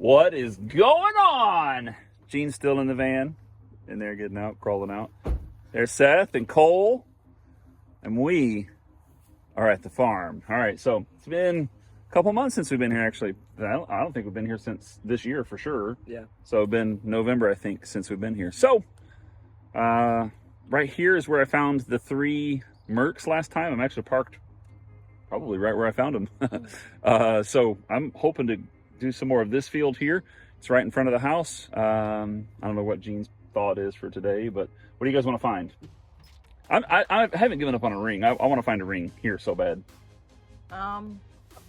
What is going on? Gene's still in the van, in there getting out, crawling out. There's Seth and Cole, and we are at the farm. All right, so it's been a couple months since we've been here, actually. I don't think we've been here since this year for sure. Yeah. So it's been November, I think, since we've been here. So, right here is where I found the 3 Mercs last time. I'm actually parked probably right where I found them. So I'm hoping to do some more of this field here. It's right in front of the house. I don't know what Gene's thought is for today, but what do you guys want to find? I haven't given up on a ring. I want to find a ring here so bad. A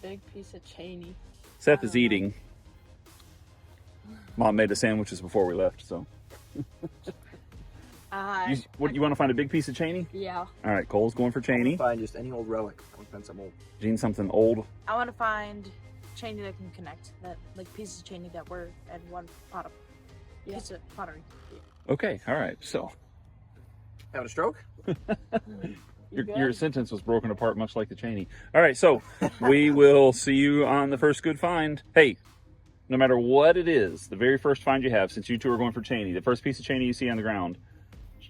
big piece of chainy. Seth is eating. Mom made the sandwiches before we left, so. You want to find a big piece of chainy? Yeah. All right, Cole's going for chainy. Find just any old relic. I want to find something old. Gene, something old. I want to find chainy that can connect. That like pieces of chainy that were in one pot of piece of pottery. Yeah. Okay, all right. So Having a stroke? your sentence was broken apart much like the chainy. All right, so we will see you on the first good find. Hey, no matter what it is, the very first find you have, since you two are going for chainy, the first piece of chainy you see on the ground,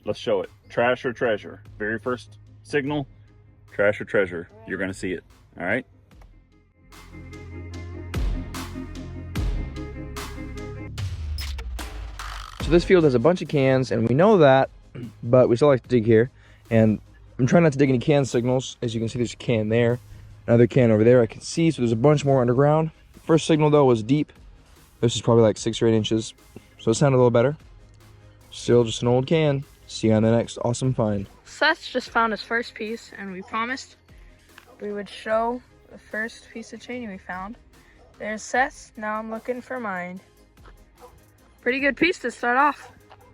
let's show it. Trash or treasure. Very first signal, trash or treasure. You're going to see it. All right? So this field has a bunch of cans, and we know that, but we still like to dig here. And I'm trying not to dig any can signals. As you can see, there's a can there, another can over there I can see, so there's a bunch more underground. First signal, though, was deep. This is probably like 6 or 8 inches, so it sounded a little better. Still just an old can. See you on the next awesome find. Seth just found his first piece, and we promised we would show the first piece of chainy we found. There's Seth's. Now I'm looking for mine. Pretty good piece to start off.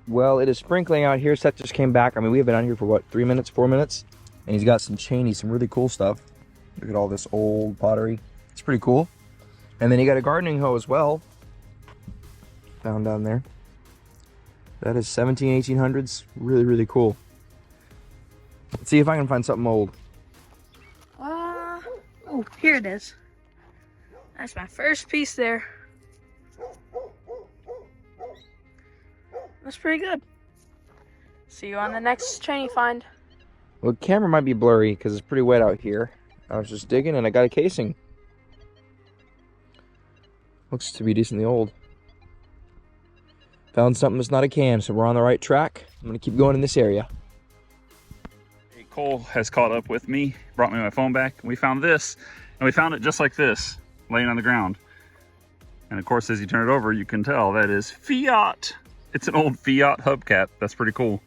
Well, it is sprinkling out here. Seth just came back. I mean, we have been out here for what, 3 minutes, 4 minutes? And he's got some chainy, some really cool stuff. Look at all this old pottery. It's pretty cool. And then he got a gardening hoe as well. Found down there. That is 1800s. Really, really cool. Let's see if I can find something old. Oh, here it is. That's my first piece there. That's pretty good. See you on the next chainy find. Well, the camera might be blurry because it's pretty wet out here. I was just digging and I got a casing. Looks to be decently old. Found something that's not a can, so we're on the right track. I'm going to keep going in this area. Hey, Cole has caught up with me, brought me my phone back, and we found this. And we found it just like this, laying on the ground. And of course, as you turn it over, you can tell that is Fiat. It's an old Fiat hubcap. That's pretty cool.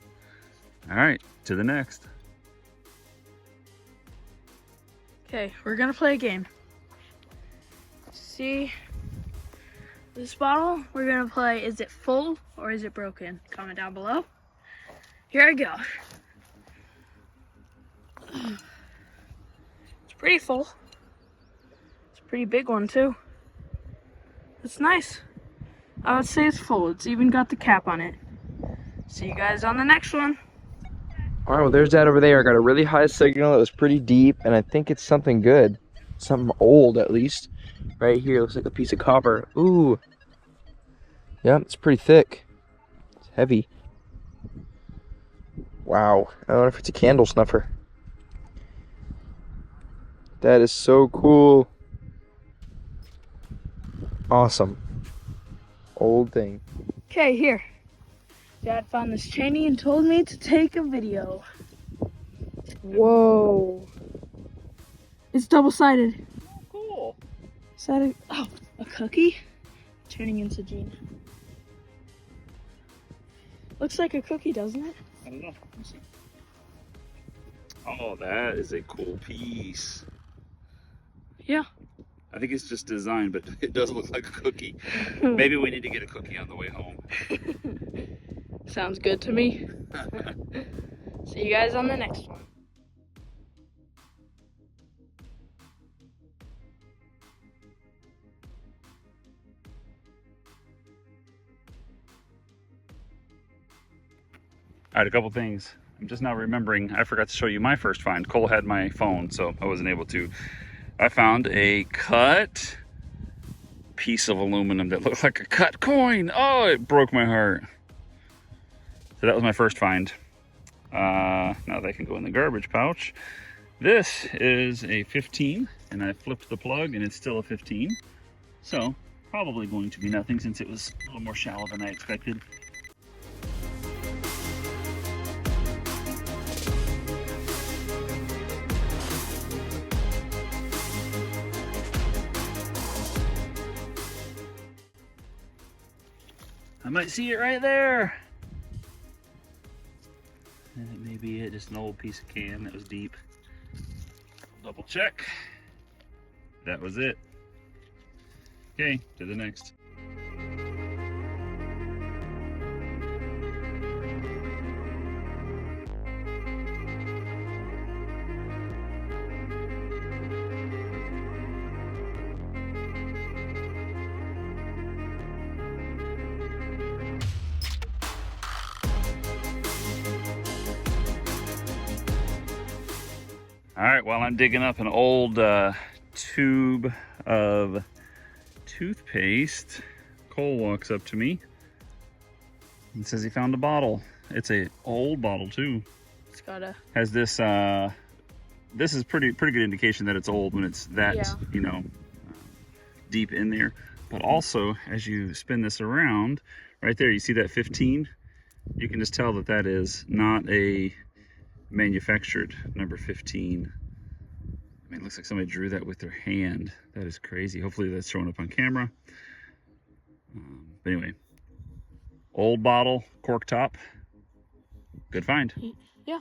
All right, to the next. Okay, we're gonna play a game. See this bottle? We're gonna play, is it full or is it broken? Comment down below. Here I go. It's pretty full. It's a pretty big one too. It's nice. I would say it's full. It's even got the cap on it. See you guys on the next one. All right, well, there's that over there. I got a really high signal. It was pretty deep, and I think it's something good. Something old, at least. Right here, looks like a piece of copper. Ooh. Yeah, it's pretty thick. It's heavy. Wow. I wonder if it's a candle snuffer. That is so cool. Awesome. Old thing. Okay, here. Dad found this chainy and told me to take a video. Whoa. It's double-sided. Cool. Is that a cookie? Turning into Gene. Looks like a cookie, doesn't it? I don't know. Let's see. Oh, that is a cool piece. Yeah. I think it's just designed, but it does look like a cookie. Maybe we need to get a cookie on the way home. Sounds good to me. See you guys on the next one. All right, a couple things. I'm just now remembering, I forgot to show you my first find. Cole had my phone, so I wasn't able to. I found a cut piece of aluminum that looked like a cut coin. Oh, it broke my heart. So that was my first find. Now that can go in the garbage pouch. This is a 15, and I flipped the plug and it's still a 15. So probably going to be nothing since it was a little more shallow than I expected. I might see it right there. And it may be it, just an old piece of can that was deep. Double check. That was it. Okay, to the next. All right, while I'm digging up an old tube of toothpaste, Cole walks up to me and says he found a bottle. It's a old bottle too. It's got a... Has this, this is pretty good indication that it's old when it's that, you know, deep in there. But also, as you spin this around, right there, you see that 15? You can just tell that that is not a manufactured number 15. I mean, it looks like somebody drew that with their hand. That is crazy. Hopefully that's showing up on camera. But anyway, old bottle, cork top. Good find. Yeah.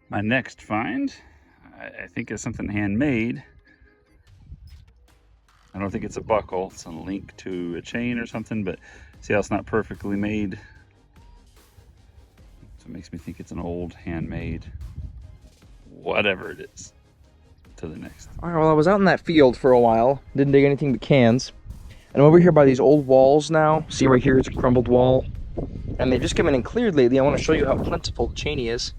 My next find, I think is something handmade. I don't think it's a buckle. It's a link to a chain or something, but see how it's not perfectly made? So it makes me think it's an old handmade, whatever it is. To the next. All right, well, I was out in that field for a while. Didn't dig anything but cans. And I'm over here by these old walls now. See right here, it's a crumbled wall. And they've just come in and cleared lately. I want to show you how plentiful the cheney is.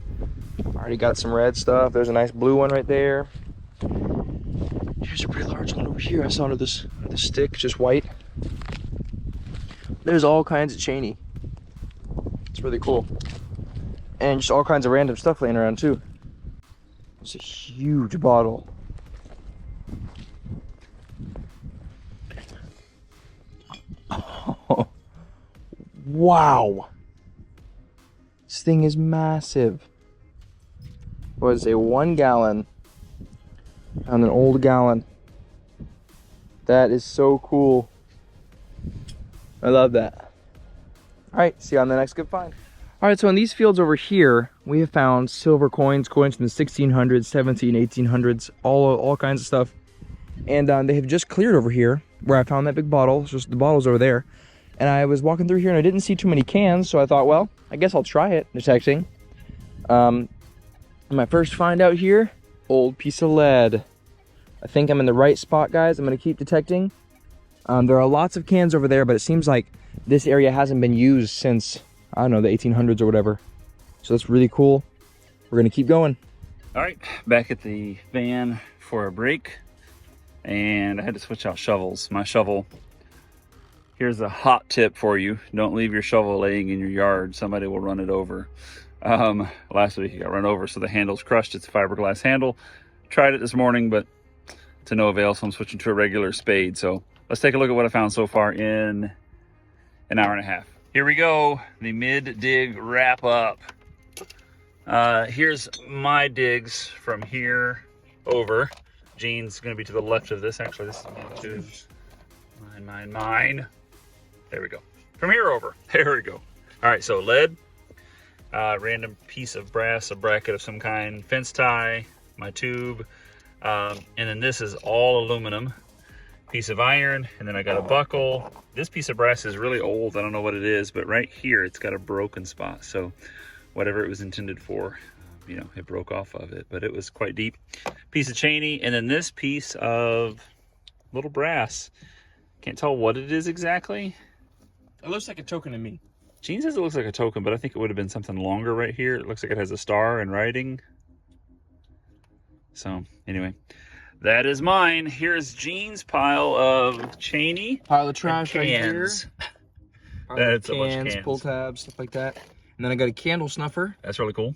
Already got some red stuff. There's a nice blue one right there. Here's a pretty large one over here. I saw under this stick, just white. There's all kinds of cheney. It's really cool. And just all kinds of random stuff laying around too. It's a huge bottle. Oh, wow. This thing is massive. What is a 1 gallon on an old gallon? That is so cool. I love that. All right, see you on the next good find. All right, so in these fields over here, we have found silver coins from the 1600s, 17, 1800s, all kinds of stuff. And they have just cleared over here where I found that big bottle. It's just the bottle's over there. And I was walking through here and I didn't see too many cans, so I thought, well, I guess I'll try it detecting. My first find out here, old piece of lead. I think I'm in the right spot, guys. I'm gonna keep detecting. There are lots of cans over there, but it seems like this area hasn't been used since, I don't know, the 1800s or whatever. So that's really cool. We're gonna keep going. All right, back at the van for a break. And I had to switch out shovels. My shovel, here's a hot tip for you. Don't leave your shovel laying in your yard. Somebody will run it over. Last week it got run over, so the handle's crushed. It's a fiberglass handle. Tried it this morning, but to no avail, so I'm switching to a regular spade. So let's take a look at what I found so far in an hour and a half. Here we go, the mid-dig wrap up. Here's my digs from here over. Gene's gonna be to the left of this. Actually, this is mine too. Mine. There we go. From here over, there we go. All right, so lead, random piece of brass, a bracket of some kind, fence tie, my tube, and then this is all aluminum, piece of iron, and then I got a buckle. This piece of brass is really old. I don't know what it is, but right here it's got a broken spot. So whatever it was intended for, you know, it broke off of it, but it was quite deep. Piece of cheney, and then this piece of little brass. Can't tell what it is exactly. It looks like a token to me. Gene says it looks like a token, but I think it would have been something longer right here. It looks like it has a star and writing. So anyway, that is mine. Here's Gene's pile of Cheney. Pile of trash right here. Cans. Pile That's of a bunch of cans, cans. pull tabs, stuff like that. And then I got a candle snuffer That's really cool.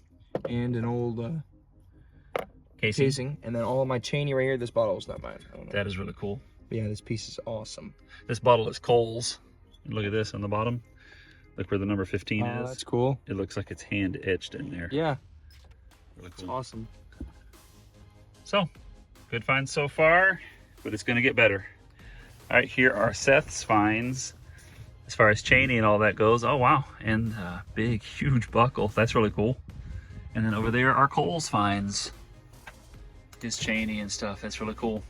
and an old Casey. casing. And then all of my Cheney right here. This bottle is not mine. I don't know. That is really cool. But yeah, this piece is awesome. This bottle is Cole's. Look at this on the bottom. Look where the number 15 Oh, is. that's cool. It looks like it's hand etched in there. Yeah, Really it's cool. awesome. So, good finds so far, but it's going to get better. All right, here are Seth's finds as far as Cheney and all that goes. Oh, wow. And big, huge buckle. That's really cool. And then over there are Cole's finds. His Cheney and stuff. That's really cool.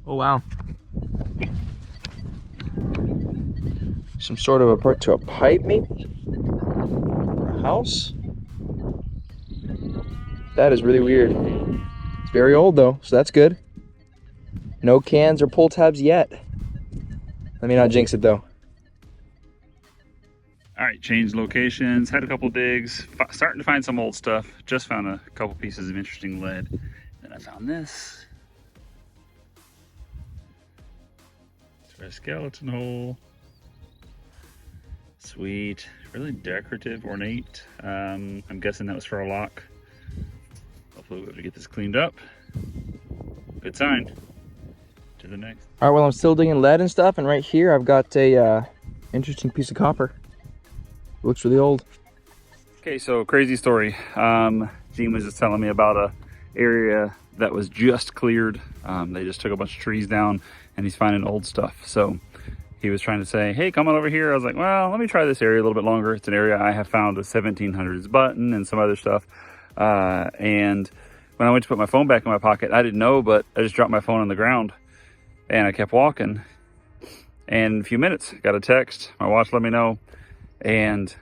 Oh, wow. Some sort of a part to a pipe, maybe? For a house? That is really weird. It's very old, though, so that's good. No cans or pull tabs yet. Let me not jinx it, though. All right, changed locations, had a couple digs, starting to find some old stuff. Just found a couple pieces of interesting lead. Then I found this. It's for a skeleton hole. Sweet, really decorative, ornate. I'm guessing that was for a lock. Hopefully we'll be able to get this cleaned up. Good sign. To the next. All right, well, I'm still digging lead and stuff, and right here I've got a interesting piece of copper. It looks really old. Okay, so crazy story. Gene was just telling me about a area that was just cleared. They just took a bunch of trees down, and he's finding old stuff. So he was trying to say, hey, come on over here. I was like, well, let me try this area a little bit longer. It's an area I have found a 1700s button and some other stuff. And when I went to put my phone back in my pocket, I didn't know, but I just dropped my phone on the ground, and I kept walking. And in a few minutes, got a text. My watch let me know, and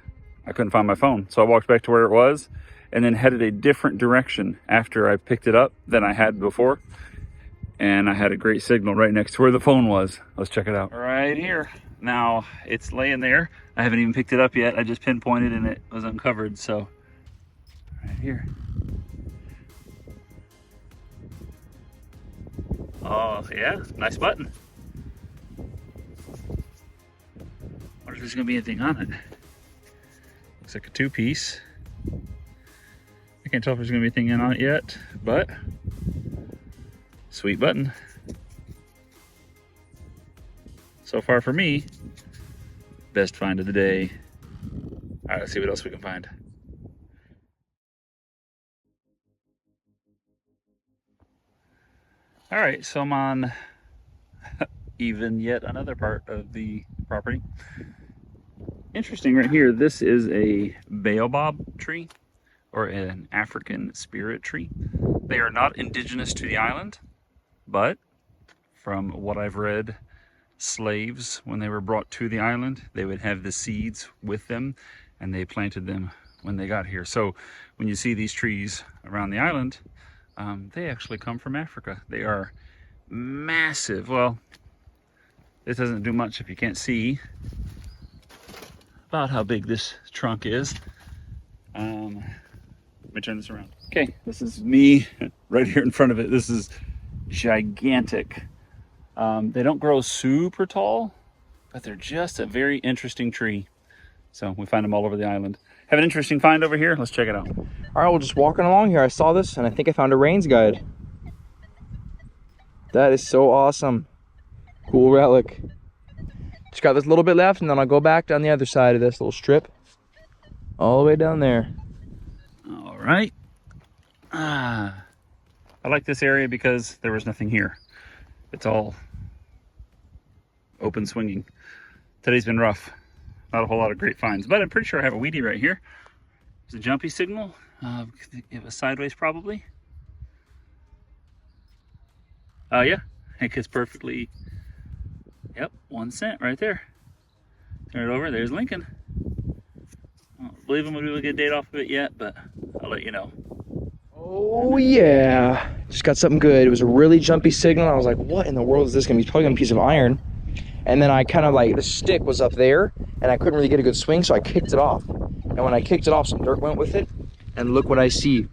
I couldn't find my phone. So I walked back to where it was and then headed a different direction after I picked it up than I had before. And I had a great signal right next to where the phone was. Let's check it out. Right here. Now it's laying there. I haven't even picked it up yet. I just pinpointed and it was uncovered. So right here. Oh yeah, nice button. Wonder if there's gonna be anything on it. Looks like a two-piece. I can't tell if there's gonna be anything in on it yet, but sweet button. So far for me, best find of the day. All right, let's see what else we can find. All right, so I'm on even yet another part of the property. Interesting right here, this is a baobab tree or an African spirit tree. They are not indigenous to the island, but from what I've read, slaves, when they were brought to the island, they would have the seeds with them and they planted them when they got here. So when you see these trees around the island, they actually come from Africa. They are massive. Well, this doesn't do much if you can't see about how big this trunk is. Let me turn this around. Okay, this is me right here in front of it. This is gigantic. They don't grow super tall, but they're just a very interesting tree. So we find them all over the island. Have an interesting find over here. Let's check it out. All right, well, just walking along here, I saw this, and I think I found a Rains guide. That is so awesome. Cool relic. Just got this little bit left, and then I'll go back down the other side of this little strip. All the way down there. All right. I like this area because there was nothing here. It's all open swinging. Today's been rough. Not a whole lot of great finds, but I'm pretty sure I have a weedy right here. There's a jumpy signal. It was sideways probably. Yeah, I think it's perfectly Yep, 1 cent right there. Turn it over. There's Lincoln. I don't believe I'm gonna be able to get a date off of it yet, but I'll let you know. Oh yeah, just got something good. It was a really jumpy signal. I was like, what in the world is this gonna be? It's probably gonna be a piece of iron. And then I kind of like, the stick was up there and I couldn't really get a good swing, so I kicked it off. And when I kicked it off, some dirt went with it. And look what I see.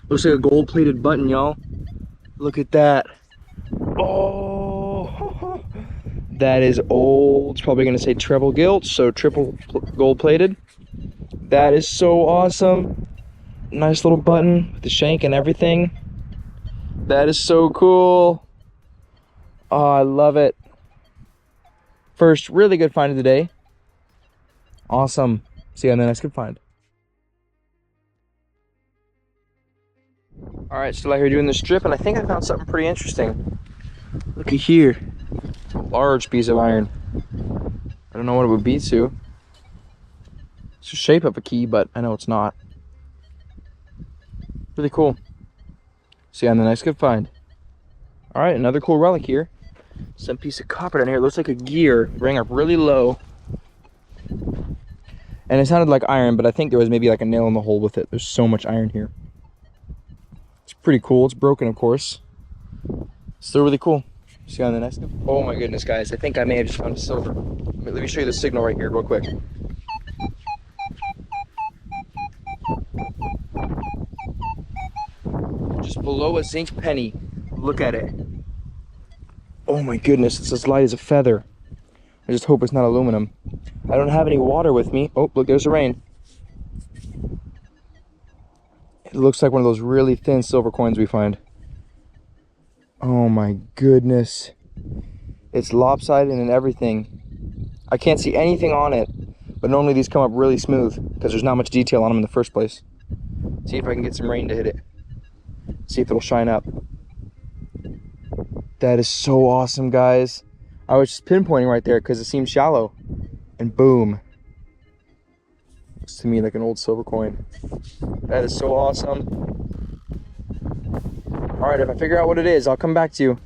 Looks like a gold-plated button, y'all. Look at that. Oh, that is old. It's probably gonna say treble gilt, so triple gold-plated. That is so awesome. Nice little button with the shank and everything. That is so cool. Oh, I love it. First really good find of the day. Awesome. See you on the next good find. All right, still out here doing the strip, and I think I found something pretty interesting. Look at here. A large piece of iron. I don't know what it would be to. It's the shape of a key, but I know it's not. Really cool. See you on the next good find. All right, another cool relic here. Some piece of copper down here. It looks like a gear. Rang up really low. And it sounded like iron, but I think there was maybe like a nail in the hole with it. There's so much iron here. It's pretty cool. It's broken, of course. Still really cool. See you on the next one. Oh my goodness, guys. I think I may have just found a silver. Let me show you the signal right here real quick. Just below a zinc penny. Look at it. Oh my goodness, it's as light as a feather. I just hope it's not aluminum. I don't have any water with me. Oh, look, there's the rain. It looks like one of those really thin silver coins we find. Oh my goodness. It's lopsided and everything. I can't see anything on it, but normally these come up really smooth because there's not much detail on them in the first place. See if I can get some rain to hit it. See if it'll shine up. That is so awesome, guys. I was just pinpointing right there because it seemed shallow. And boom. Looks to me like an old silver coin. That is so awesome. All right, if I figure out what it is, I'll come back to you.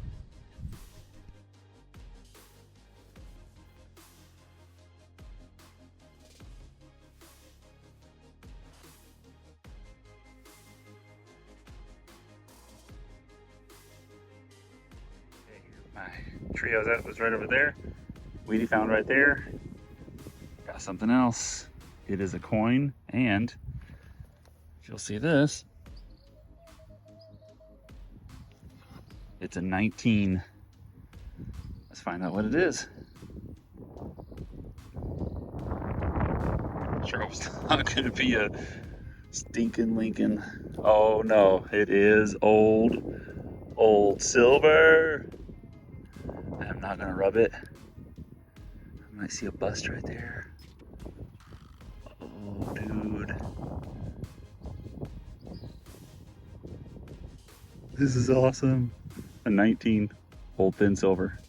My trio that was right over there. Weedy found right there. Got something else. It is a coin, and you'll see this. It's a 19. Let's find out what it is. Sure, it was not going to be a stinking Lincoln. Oh no, it is old silver. I'm not gonna rub it. I might see a bust right there. Oh, dude. This is awesome. A 19 old thin silver.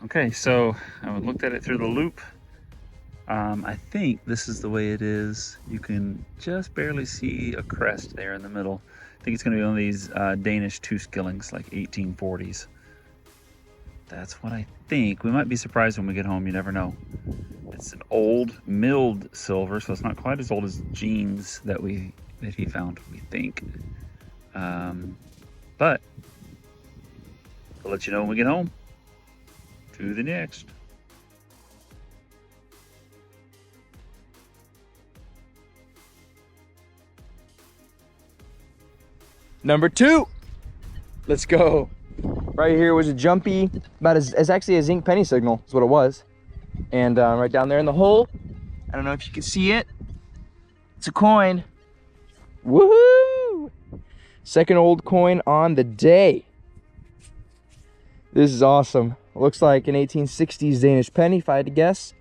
Okay, so I looked at it through the loop. I think this is the way it is. You can just barely see a crest there in the middle. I think it's gonna be one of these Danish two skillings, like 1840s. That's what I think. We might be surprised when we get home. You never know. It's an old milled silver, so it's not quite as old as Gene's that he found, we think. But I'll let you know when we get home. To the next. Number 2. Let's go. Right here was a jumpy, about as actually a zinc penny signal is what it was. And right down there in the hole, I don't know if you can see it. It's a coin. Woohoo! Second old coin on the day. This is awesome. It looks like an 1860s Danish penny, if I had to guess.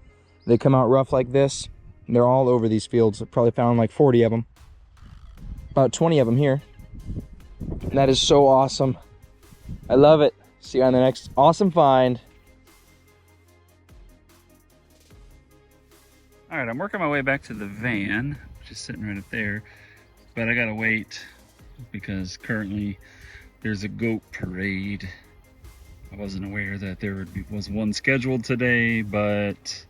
They come out rough like this. And they're all over these fields. I've probably found like 40 of them. About 20 of them here. And that is so awesome. I love it. See you on the next awesome find. All right, I'm working my way back to the van, which is sitting right up there. But I gotta wait because currently there's a goat parade I wasn't aware that there was one scheduled today, but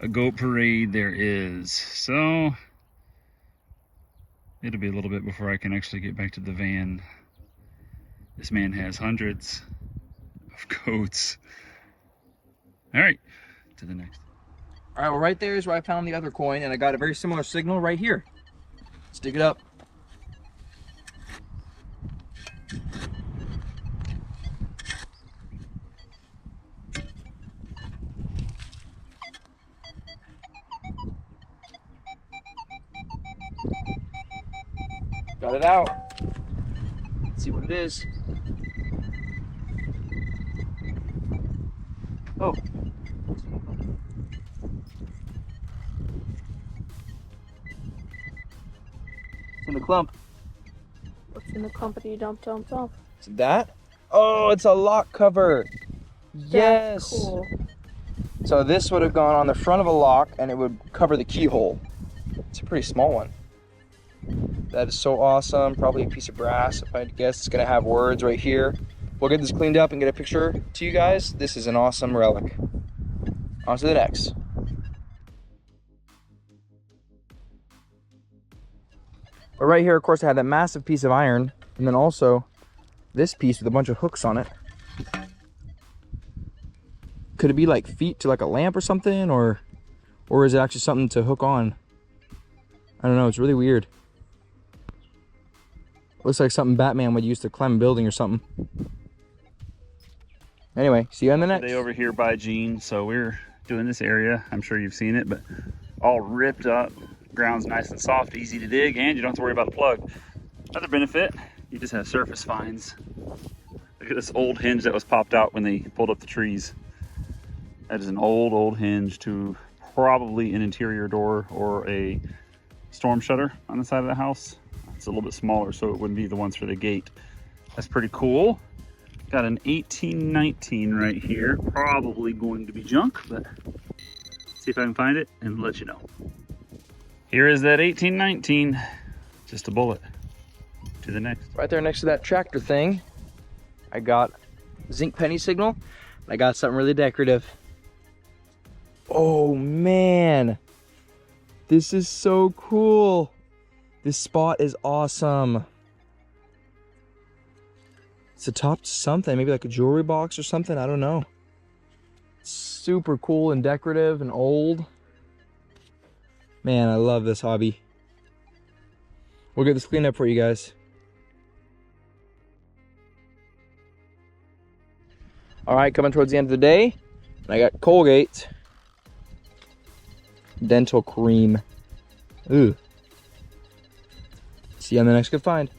a goat parade there is. So it'll be a little bit before I can actually get back to the van. This man has hundreds of goats. All right, to the next. All right, well, right there is where I found the other coin, and I got a very similar signal right here. Let's dig it up. Got it out. Let's see what it is. Oh. It's in the clump. What's in the company dump? Is it that? Oh, it's a lock cover. Yes. That's cool. So this would have gone on the front of a lock and it would cover the keyhole. It's a pretty small one. That is so awesome. Probably a piece of brass, if I had to guess. It's gonna have words right here. We'll get this cleaned up and get a picture to you guys. This is an awesome relic. On to the next. But right here, of course, I had that massive piece of iron, and then also this piece with a bunch of hooks on it. Could it be like feet to like a lamp or something, or is it actually something to hook on? I don't know, it's really weird. Looks like something Batman would use to climb a building or something. Anyway, see you on the next. Today over here by Gene, so we're doing this area. I'm sure you've seen it, but all ripped up. Ground's nice and soft, easy to dig, and you don't have to worry about a plug. Another benefit, you just have surface finds. Look at this old hinge that was popped out when they pulled up the trees. That is an old hinge to probably an interior door or a storm shutter on the side of the house. It's a little bit smaller, so it wouldn't be the ones for the gate. That's pretty cool. Got an 1819 right here. Probably going to be junk, but see if I can find it and let you know. Here is that 1819. Just a bullet. To the next. Right there next to that tractor thing, I got zinc penny signal. I got something really decorative. Oh man, this is so cool. This spot is awesome. It's atop something, maybe like a jewelry box or something, I don't know. It's super cool and decorative and old. Man, I love this hobby. We'll get this cleaned up for you guys. All right, coming towards the end of the day, I got Colgate dental cream. Ooh. See you on the next good find.